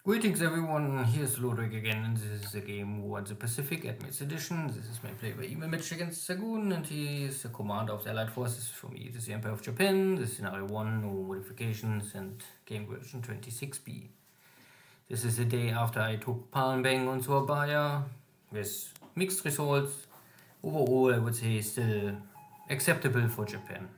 Greetings everyone, here's Lodrik again, and this is the game War in the Pacific Admiral's Edition. This is my play by email match against Xargun, and he is the commander of the Allied Forces. For me, this is the Empire of Japan, this is Scenario 1, no modifications, and game version 26B. This is the day after I took Palmbang on Surabaya, with mixed results. Overall, I would say still acceptable for Japan.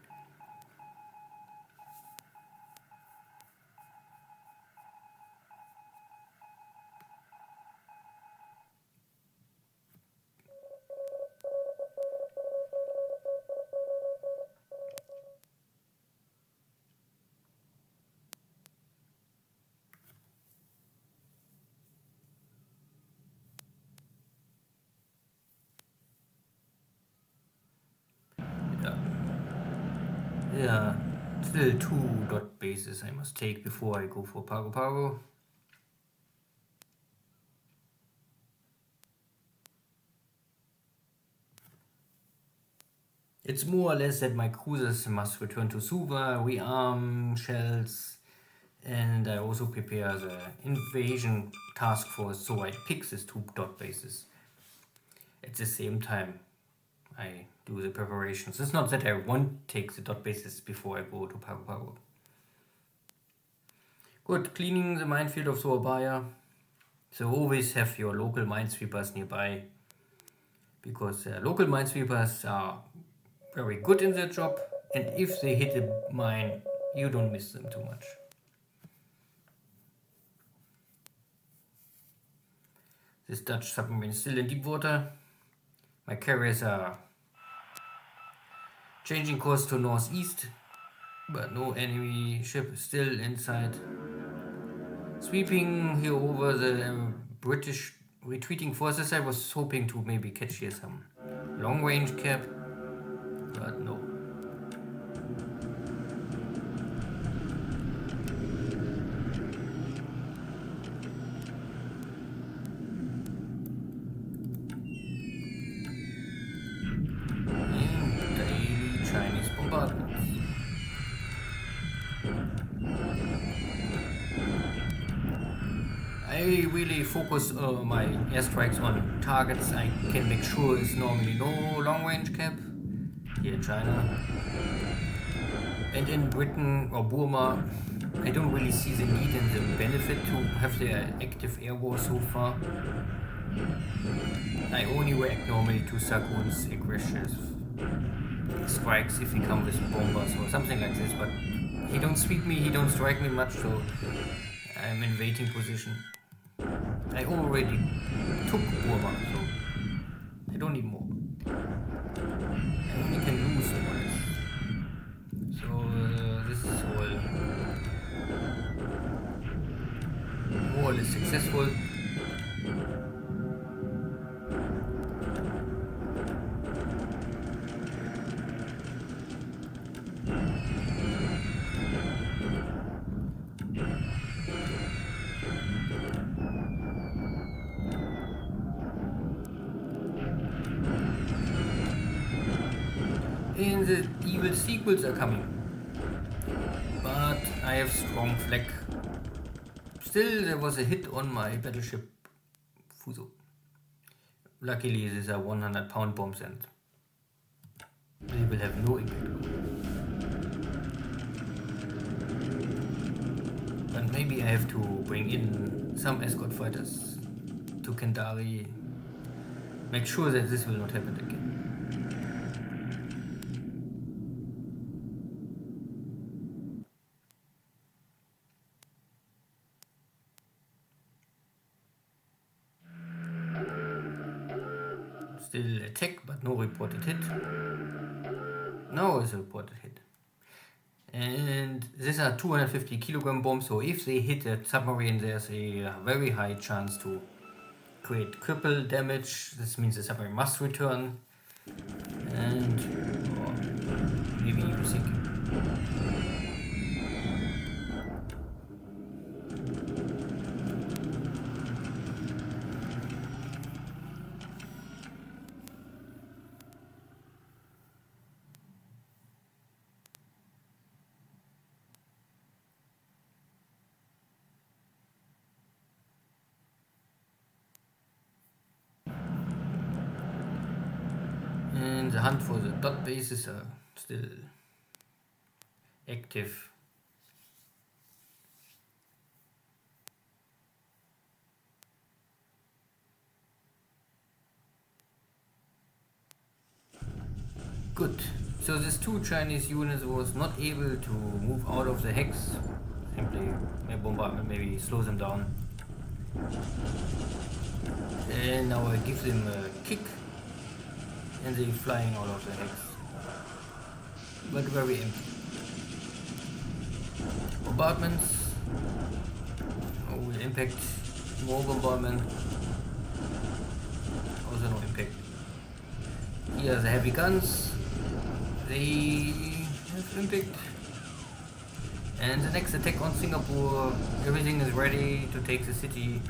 Yeah, still 2 dot bases I must take before I go for Pago Pago. It's more or less that my cruisers must return to Suva, rearm shells, and I also prepare the invasion task force, so I pick these 2 dot bases. At the same time, I do the preparations. It's not that I won't take the dot bases before I go to Pago Pago. Good, cleaning the minefield of Surabaya. So always have your local minesweepers nearby, because local minesweepers are very good in their job, and if they hit a mine, you don't miss them too much. This Dutch submarine is still in deep water. My carriers are changing course to northeast, but no enemy ship is still inside. Sweeping here over the British retreating forces, I was hoping to maybe catch here some long range cap, but no. And daily Chinese bombardments. I really focus my airstrikes on targets I can make sure is normally no long range cap here in China. And in Britain or Burma, I don't really see the need and the benefit to have their active air war so far. I only react normally to Xargun's aggressive strikes if he comes with bombers or something like this, but he don't sweep me, he don't strike me much, so I'm in waiting position. I already took Burma, so I don't need more. I only can lose more or less. So this is all more or less successful. And the evil sequels are coming. But I have strong flag. Still, there was a hit on my battleship Fuso. Luckily, these are 100-pound bombs and they will have no impact. But maybe I have to bring in some escort fighters to Kendari. Make sure that this will not happen again. Still attack, but no reported hit. Now is a reported hit. And these are 250 kilogram bombs, so if they hit a submarine, there's a very high chance to create cripple damage. This means the submarine must return. And maybe even sink. the hunt for the dot bases are still active. Good. So these two Chinese units was not able to move out of the hex. Simply a bombardment maybe slows them down. And now I give them a kick and they're flying out of the hex. But very empty. Bombardments. Oh, will impact. More bombardment. Also no impact. Here are the heavy guns. They have impact. And the next attack on Singapore, everything is ready to take the city.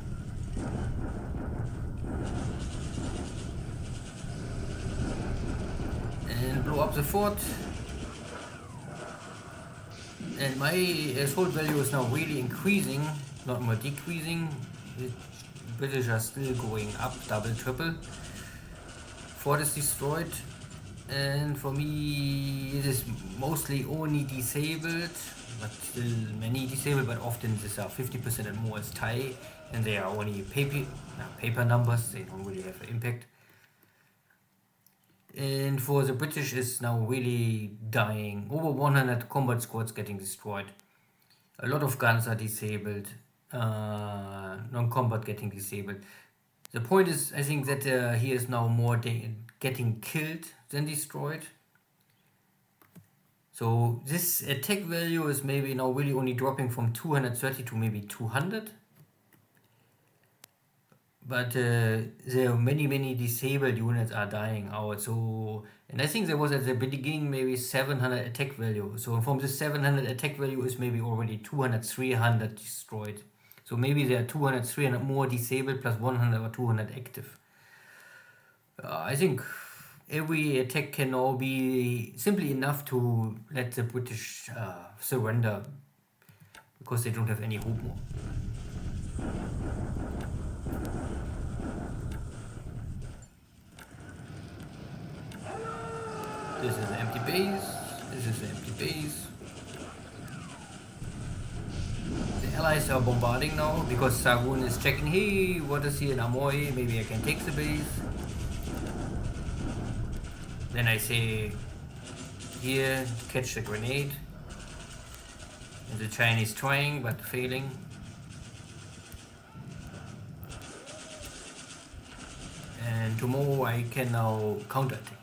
And blow up the fort. And my assault value is now really increasing, not more decreasing. The British are still going up, double, triple. Fort is destroyed. And for me, it is mostly only disabled, but still many disabled, but often these are 50% and more as Thai, and they are only paper numbers, they don't really have an impact. And for the British is now really dying. Over 100 combat squads getting destroyed. A lot of guns are disabled, non-combat getting disabled. The point is, I think that he is now more getting killed than destroyed. So this attack value is maybe now really only dropping from 230 to maybe 200. But there are many disabled units are dying out. So, and I think there was at the beginning maybe 700 attack value. So from this 700 attack value is maybe already 200, 300 destroyed. So maybe there are 200, 300 more disabled plus 100 or 200 active. I think every attack can now be simply enough to let the British surrender, because they don't have any hope more. This is an empty base. This is an empty base. The Allies are bombarding now because Xargun is checking, hey, what is here in Amoy? Maybe I can take the base. Then I say, here, catch the grenade. And the Chinese trying but failing. And tomorrow I can now counterattack.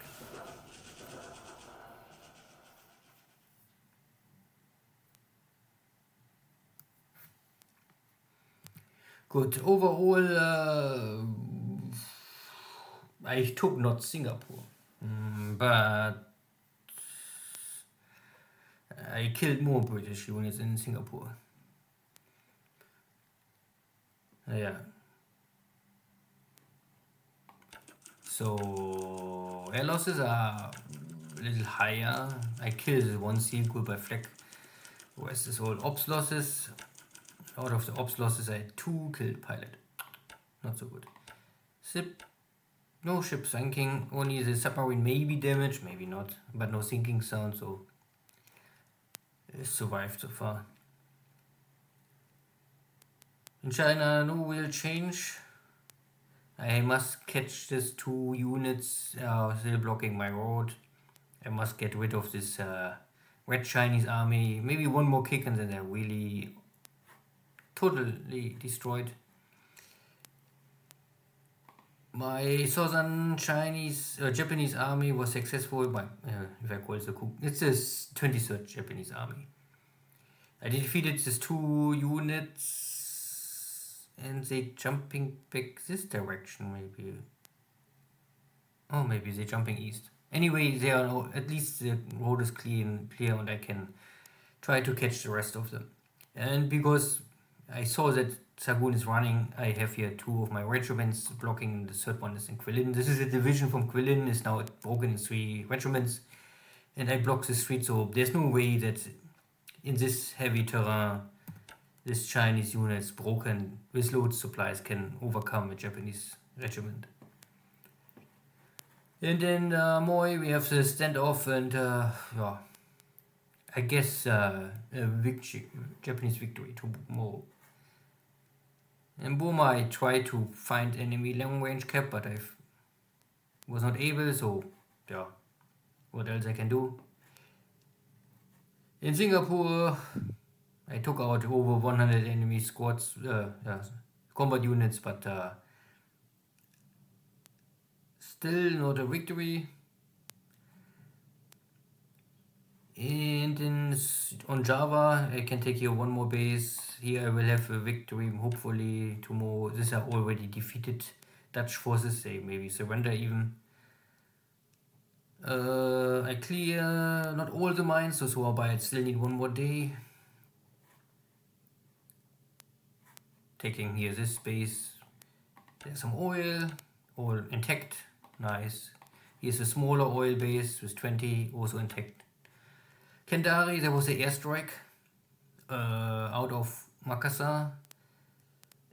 Good. Overall, I took not Singapore, but I killed more British units in Singapore. Yeah. So air losses are a little higher. I killed one sequel by flak. Where's this all ops losses? Out of the ops losses, I had 2 killed pilot. Not so good. Ship, no ship sinking. Only the submarine may be damaged, maybe not, but no sinking sound, so it survived so far. In China, no real change. I must catch these 2 units still blocking my road. I must get rid of this red Chinese army. Maybe one more kick and then they're really totally destroyed. My southern Japanese army was successful by, if I call it the coup, it's this 23rd Japanese army. I defeated these 2 units and they jumping back this direction maybe. Oh, maybe they're jumping east. Anyway, they are now, at least the road is clear and I can try to catch the rest of them. And because I saw that Xargun is running, I have here 2 of my regiments blocking, the 3rd one is in Quilin. This is a division from Quilin, is now broken in 3 regiments. And I block the street, so there's no way that in this heavy terrain, this Chinese units broken with load supplies can overcome a Japanese regiment. And in Moi we have the standoff and yeah, I guess a Japanese victory to Mo. In Burma I tried to find enemy long range cap, but I was not able, so yeah, what else I can do. In Singapore I took out over 100 enemy squads, combat units, but still not a victory. And on Java, I can take here one more base. Here I will have a victory, hopefully tomorrow. These are already defeated Dutch forces, they maybe surrender even. I clear not all the mines, so I still need one more day. Taking here this base. There's some oil, all intact, nice. Here's a smaller oil base with 20, also intact. Kendari, there was an airstrike out of Makassar,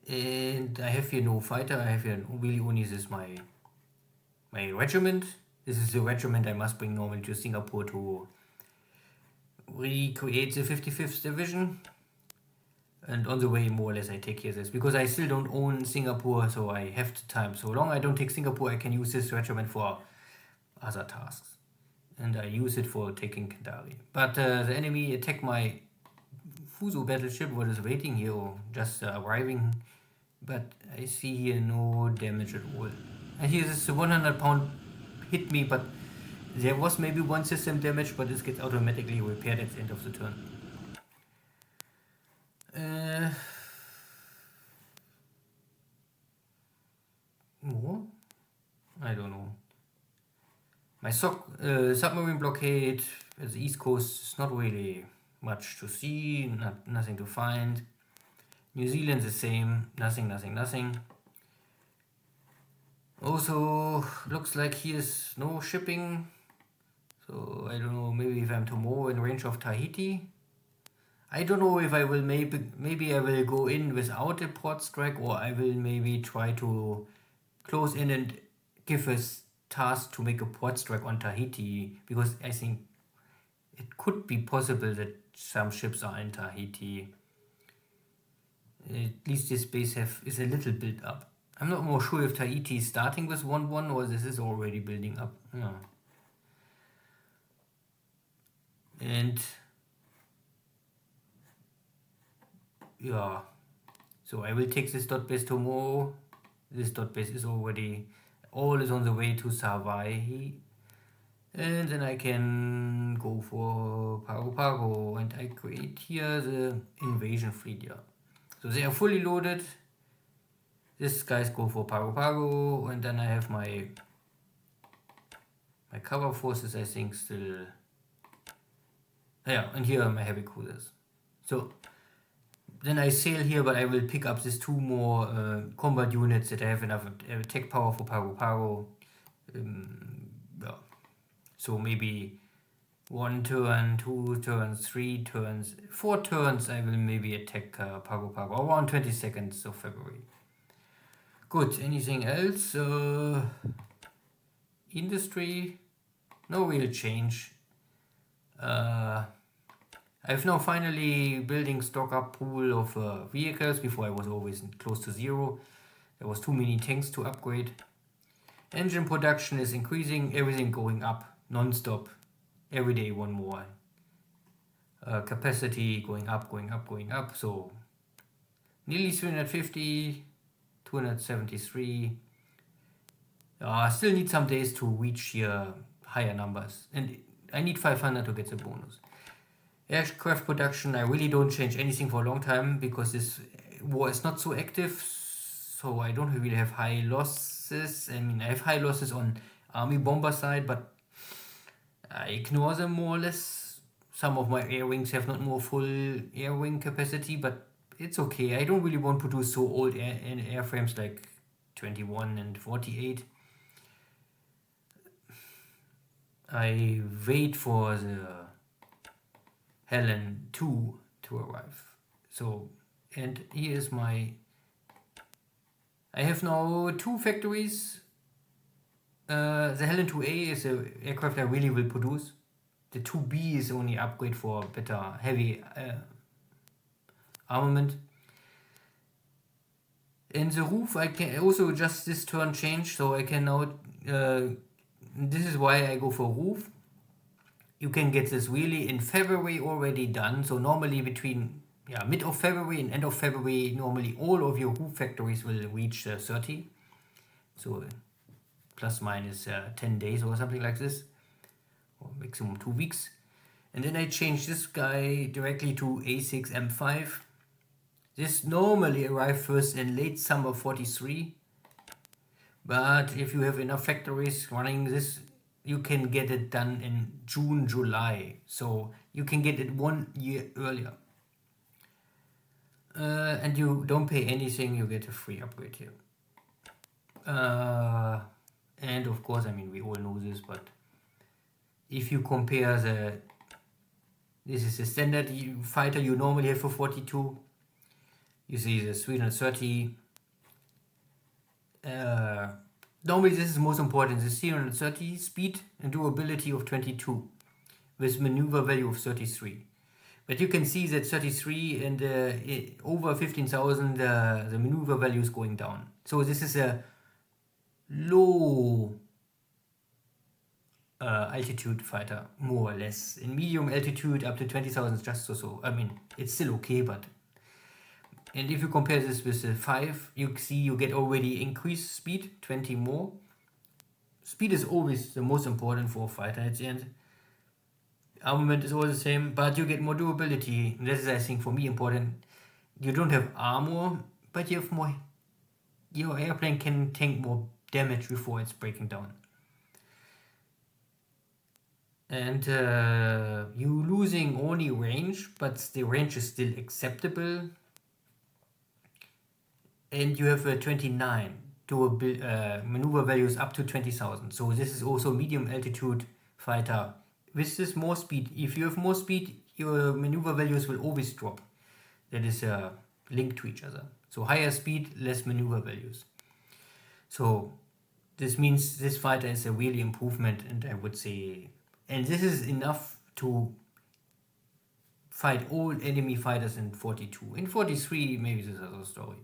and I have here no fighter. I have here really only this my regiment. This is the regiment I must bring normally to Singapore to recreate the 55th Division. And on the way, more or less, I take care of this because I still don't own Singapore, so I have the time. So long I don't take Singapore, I can use this regiment for other tasks. And I use it for taking Kendari. But the enemy attacked my Fuso battleship, what is waiting here, or just arriving. But I see here no damage at all. And here this 100-pound hit me, but there was maybe one system damage, but this gets automatically repaired at the end of the turn. More? I don't know. My submarine blockade at the east coast is not really much to see, nothing to find. New Zealand the same, nothing. Also, looks like here's no shipping, so I don't know, maybe if I'm tomorrow in range of Tahiti. I don't know if I will maybe I will go in without a port strike, or I will maybe try to close in and give us task to make a port strike on Tahiti, because I think it could be possible that some ships are in Tahiti. At least this base is a little built up. I'm not more sure if Tahiti is starting with 1-1 or this is already building up. Yeah. And yeah, so I will take this dot base tomorrow. This dot base is already, all is on the way to Savai'i. And then I can go for Pago Pago and I create here the invasion fleet. Yeah. So they are fully loaded. These guys go for Pago Pago, and then I have my cover forces, I think, still. Yeah, and here are my heavy cruisers. So then I sail here, but I will pick up these 2 more combat units that I have enough attack power for Pago Pago. Yeah. So maybe 1 turn, 2 turns, 3 turns, 4 turns I will maybe attack Pago Pago around 22nd of February. Good, anything else? Industry, no real change. I've now finally building stock up pool of vehicles. Before I was always close to 0. There was too many tanks to upgrade. Engine production is increasing, everything going up non-stop. Every day 1 more. Capacity going up. So nearly 350, 273. Still need some days to reach here higher numbers. And I need 500 to get the bonus. Aircraft production, I really don't change anything for a long time because this war is not so active, so I don't really have high losses. I mean, I have high losses on army bomber side, but I ignore them more or less. Some of my air wings have not more full air wing capacity, but it's okay. I don't really want to do so old airframes like 21 and 48. I wait for the Helen 2 to arrive. So, and here is my, I have now 2 factories The Helen 2A is an aircraft I really will produce. The 2B is only upgrade for better heavy armament. And the roof I can also just this turn change, so I can now, this is why I go for roof. You can get this really in February already done, so normally between mid of February and end of February, normally all of your roof factories will reach 30. So plus minus 10 days or something like this, or maximum 2 weeks. And then I change this guy directly to A6M5. This normally arrives first in late summer 43, but if you have enough factories running this, you can get it done in June, July, so you can get it 1 year earlier. And you don't pay anything, you get a free upgrade here. And of course, I mean, we all know this, but if you compare this is the standard fighter you normally have for 42. You see the 330. Normally this is most important, the 330 speed and durability of 22 with maneuver value of 33. But you can see that 33 and over 15,000 the maneuver value is going down. So this is a low altitude fighter, more or less. In medium altitude up to 20,000 is just so. I mean, it's still okay, but... And if you compare this with the 5, you see you get already increased speed, 20 more. Speed is always the most important for a fighter at the end. Armament is all the same, but you get more durability. This is, I think, for me important. You don't have armor, but you have more... Your airplane can tank more damage before it's breaking down. And you losing only range, but the range is still acceptable. And you have a 29 to maneuver values up to 20,000. So this is also medium altitude fighter. With this more speed, if you have more speed, your maneuver values will always drop. That is linked to each other. So higher speed, less maneuver values. So this means this fighter is a really improvement, and I would say, and this is enough to fight all enemy fighters in 42. In 43, maybe this is another story.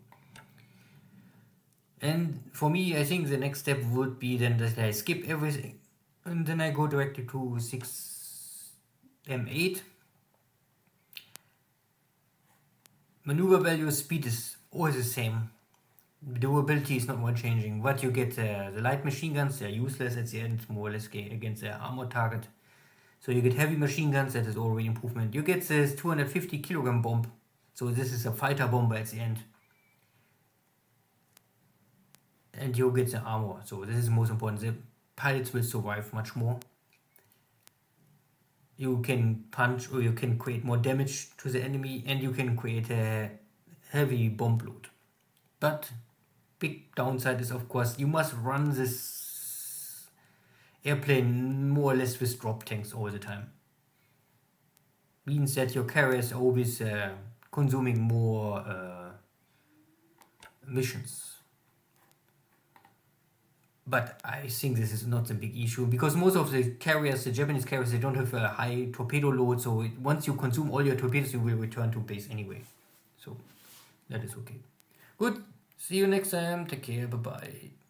And for me, I think the next step would be then that I skip everything and then I go directly to 6M8. Maneuver value, speed is always the same. Durability is not more changing. What you get, the light machine guns, they're useless at the end, more or less against their armor target. So you get heavy machine guns, that is already improvement. You get this 250 kilogram bomb. So this is a fighter bomber at the end. And you get the armor, so this is most important. The pilots will survive much more. You can punch or you can create more damage to the enemy, and you can create a heavy bomb load. But big downside is, of course, you must run this airplane more or less with drop tanks all the time. Means that your carriers are always consuming more missions. But I think this is not a big issue, because most of the carriers, the Japanese carriers, they don't have a high torpedo load, so once you consume all your torpedoes, you will return to base anyway. So that is okay. Good. See you next time. Take care. Bye-bye.